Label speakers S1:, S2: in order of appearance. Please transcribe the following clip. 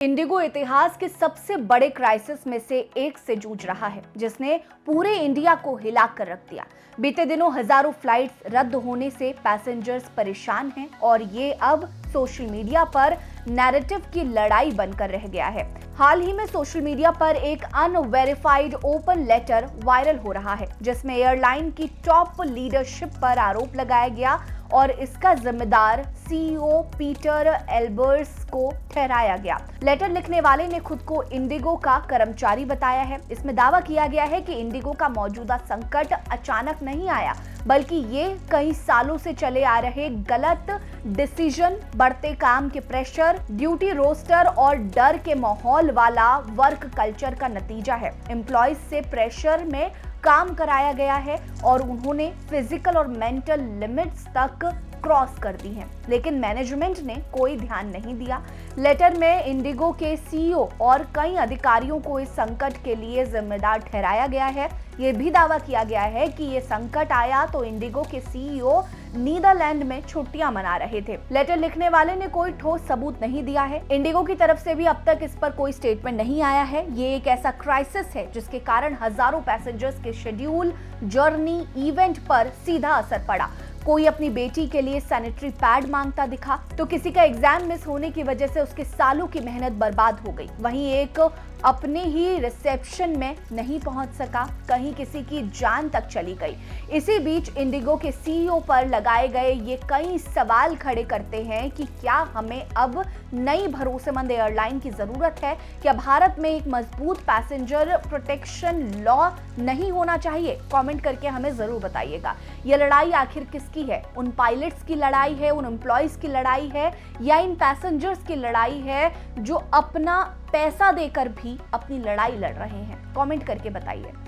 S1: Indigo इतिहास के सबसे बड़े क्राइसिस में से एक से जूझ रहा है, जिसने पूरे इंडिया को हिलाकर रख दिया। बीते दिनों हजारों फ्लाइट्स रद्द होने से पैसेंजर्स परेशान हैं और ये अब सोशल मीडिया पर नैरेटिव की लड़ाई बनकर रह गया है। हाल ही में सोशल मीडिया पर एक अनवेरिफाइड ओपन लेटर वायरल हो रहा है, जिसमें एयरलाइन की टॉप लीडरशिप पर आरोप लगाया गया और इसका जिम्मेदार सीईओ पीटर एल्बर्स को ठहराया गया। लेटर लिखने वाले ने खुद को इंडिगो का कर्मचारी बताया है। इसमें दावा किया गया है कि इंडिगो का मौजूदा संकट अचानक नहीं आया, बल्कि ये कई सालों से चले आ रहे गलत डिसीजन, बढ़ते काम के प्रेशर, ड्यूटी रोस्टर और डर के माहौल वाला वर्क कल्चर का नतीजा है। एम्प्लॉयज से प्रेशर में काम कराया गया है और उन्होंने फिजिकल और मेंटल लिमिट्स तक क्रॉस कर दी हैं, लेकिन मैनेजमेंट ने कोई ध्यान नहीं दिया। लेटर में इंडिगो के सीईओ और कई अधिकारियों को इस संकट के लिए जिम्मेदार ठहराया गया है। ये भी दावा किया गया है कि ये संकट आया तो इंडिगो के सीईओ नीदरलैंड में छुट्टियां मना रहे थे। लेटर लिखने वाले ने कोई ठोस सबूत नहीं दिया है। इंडिगो की तरफ से भी अब तक इस पर कोई स्टेटमेंट नहीं आया है। ये एक ऐसा क्राइसिस है जिसके कारण हजारों पैसेंजर्स के शेड्यूल, जर्नी, इवेंट पर सीधा असर पड़ा। कोई अपनी बेटी के लिए सैनिटरी पैड मांगता दिखा, तो किसी का एग्जाम मिस होने की वजह से उसके सालों की मेहनत बर्बाद हो गई। वहीं एक अपने ही रिसेप्शन में नहीं पहुंच सका, कहीं किसी की जान तक चली गई। इसी बीच इंडिगो के सीईओ पर लगाए गए ये कई सवाल खड़े करते हैं कि क्या हमें अब नई भरोसेमंद एयरलाइन की जरूरत है? क्या भारत में एक मजबूत पैसेंजर प्रोटेक्शन लॉ नहीं होना चाहिए? कमेंट करके हमें जरूर बताइएगा। ये लड़ाई आखिर किसकी है? उन पायलट्स की लड़ाई है, उन एम्प्लॉयज की लड़ाई है, या इन पैसेंजर्स की लड़ाई है जो अपना पैसा देकर भी अपनी लड़ाई लड़ रहे हैं? कमेंट करके बताइए।